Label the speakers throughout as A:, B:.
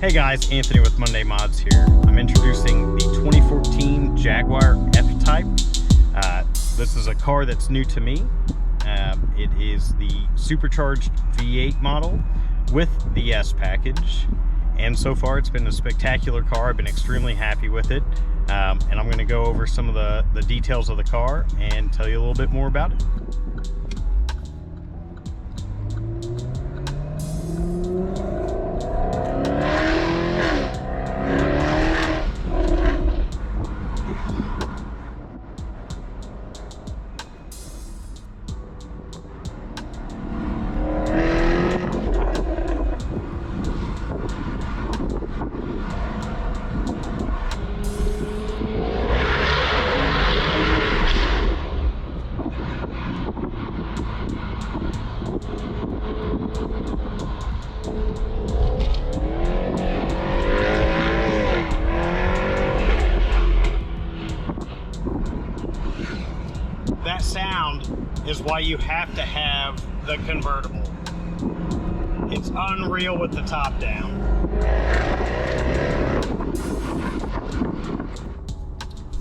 A: Hey guys, Anthony with Monday Mods here. I'm introducing the 2014 Jaguar F-Type. This is a car that's new to me. It is the supercharged V8 model with the S package. And so far it's been a spectacular car. I've been extremely happy with it. And I'm going to go over some of the details of the car and tell you a little bit more about it. That sound is why you have to have the convertible. It's unreal with the top down.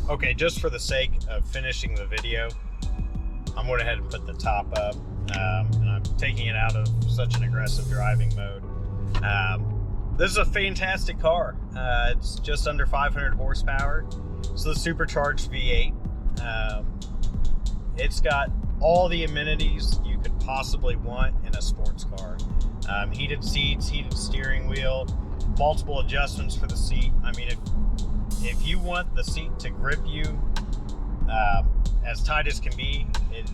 A: Okay, just for the sake of finishing the video, I'm going ahead and put the top up, and I'm taking it out of such an aggressive driving mode. This is a fantastic car. It's just under 500 horsepower. It's the supercharged V8. It's got all the amenities you could possibly want in a sports car. Heated seats, heated steering wheel, multiple adjustments for the seat. I mean, if you want the seat to grip you as tight as can be,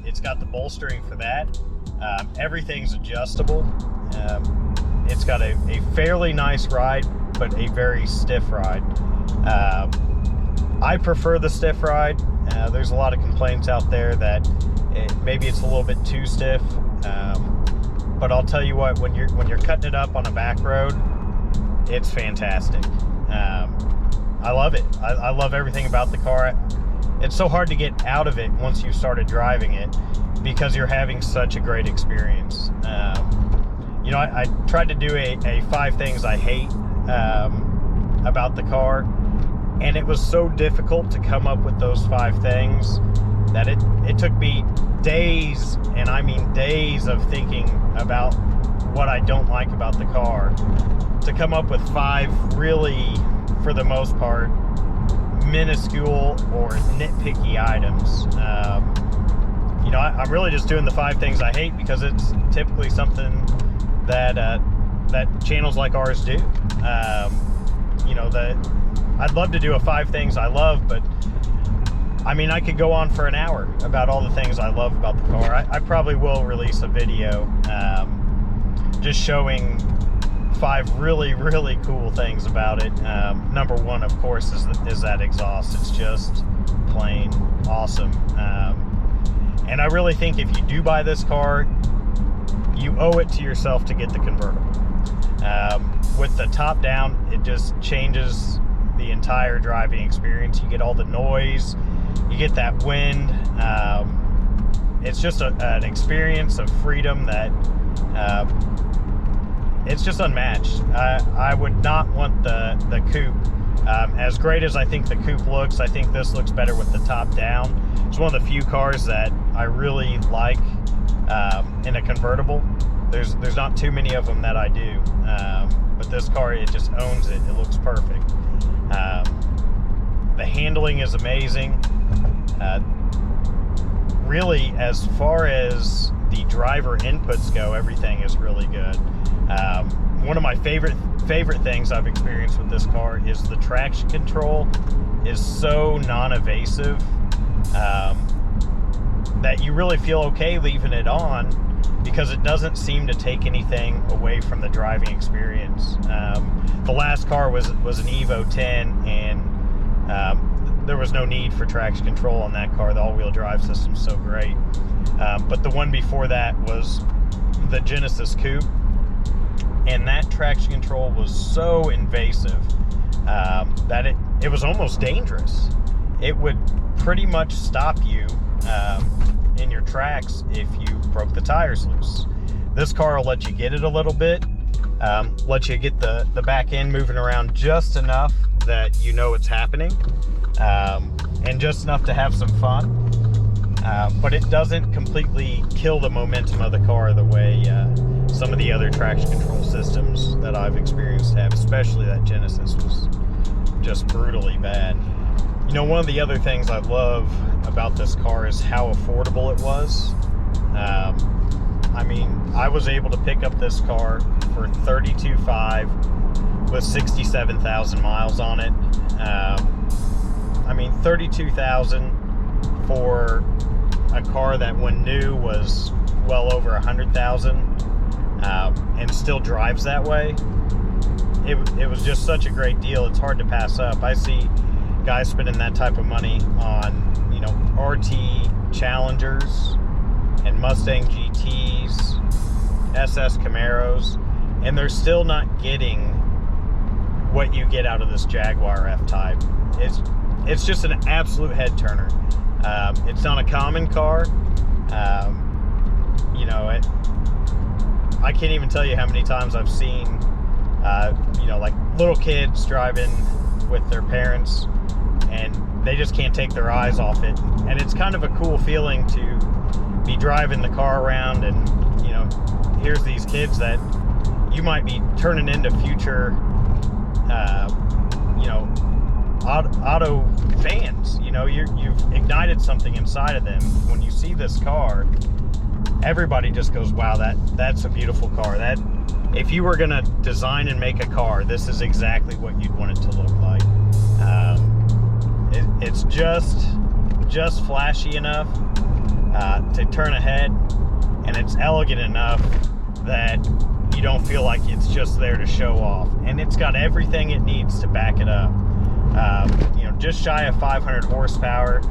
A: it's got the bolstering for that. Everything's adjustable. It's got a fairly nice ride, but a very stiff ride. I prefer the stiff ride. There's a lot of complaints out there that maybe it's a little bit too stiff, but I'll tell you what, when you're cutting it up on a back road, it's fantastic. I love it. I love everything about the car. It's so hard to get out of it once you started driving it because you're having such a great experience. You know, I tried to do a 5 things I hate about the car. And it was so difficult to come up with those 5 things that it took me days, and I mean days, of thinking about what I don't like about the car to come up with 5 really, for the most part, minuscule or nitpicky items. You know, I'm really just doing the 5 things I hate because it's typically something that channels like ours do. You know, I'd love to do a 5 things I love, but I mean, I could go on for an hour about all the things I love about the car. I probably will release a video just showing 5 really, really cool things about it. Number 1, of course, is that exhaust. It's just plain awesome. And I really think if you do buy this car, you owe it to yourself to get the convertible. With the top down, it just changes the entire driving experience. You get all the noise, you get that wind. It's just an experience of freedom that it's just unmatched. I would not want the coupe. As great as I think the coupe looks, I think this looks better with the top down. It's one of the few cars that I really like in a convertible. There's not too many of them that I do, but this car, it just owns it. It looks perfect. The handling is amazing. Really, as far as the driver inputs go, everything is really good. One of my favorite things I've experienced with this car is the traction control is so non-evasive that you really feel okay leaving it on, because it doesn't seem to take anything away from the driving experience. The last car was an Evo 10, and there was no need for traction control on that car. The all-wheel drive system's so great. But the one before that was the Genesis Coupe, and that traction control was so invasive that it was almost dangerous. It would pretty much stop you in your tracks if you broke the tires loose. This car will let you get it a little bit, Let you get the back end moving around just enough that you know it's happening, and just enough to have some fun. But it doesn't completely kill the momentum of the car the way some of the other traction control systems that I've experienced have, especially that Genesis was just brutally bad. You know, one of the other things I love about this car is how affordable it was. I mean, I was able to pick up this car for $32,500 with 67,000 miles on it. I mean, $32,000 for a car that when new was well over 100,000, and still drives that way. It was just such a great deal. It's hard to pass up. I see guys spending that type of money on, you know, RT Challengers and Mustang GTs, SS Camaros, and they're still not getting what you get out of this Jaguar F-Type. It's just an absolute head turner. It's not a common car. You know, I can't even tell you how many times I've seen, you know, like little kids driving with their parents, and they just can't take their eyes off it. And it's kind of a cool feeling to be driving the car around, and, you know, here's these kids that you might be turning into future, you know, auto fans. You know, you've ignited something inside of them. When you see this car, everybody just goes, wow, that's a beautiful car. That, if you were gonna design and make a car, this is exactly what you'd want it to look like. It's just flashy enough to turn ahead, and it's elegant enough that you don't feel like it's just there to show off. And it's got everything it needs to back it up. You know, just shy of 500 horsepower.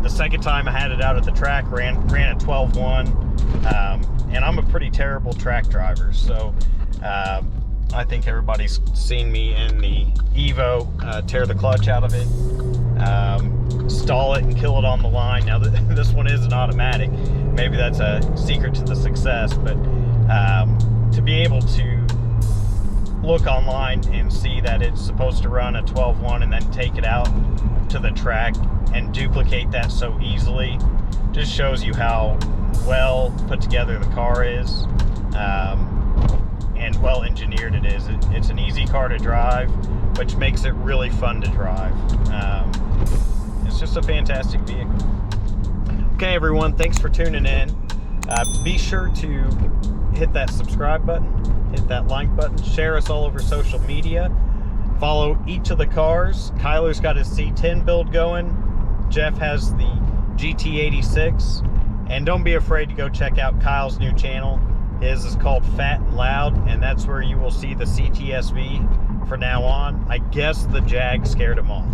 A: The second time I had it out at the track, ran a 12.1, and I'm a pretty terrible track driver, so I think everybody's seen me in the Evo tear the clutch out of it, stall it and kill it on the line. Now this one is an automatic. Maybe that's a secret to the success, but to be able to look online and see that it's supposed to run a 12.1 and then take it out to the track and duplicate that so easily just shows you how well put together the car is, and well engineered it is. It's an easy car to drive, which makes it really fun to drive. It's just a fantastic vehicle. Okay, everyone, thanks for tuning in. Be sure to hit that subscribe button, hit that like button, share us all over social media, follow each of the cars. Kyler's got his C10 build going, Jeff has the GT86, and don't be afraid to go check out Kyle's new channel. His is called Fat and Loud, and that's where you will see the CTSV for now on. I guess the Jag scared him off.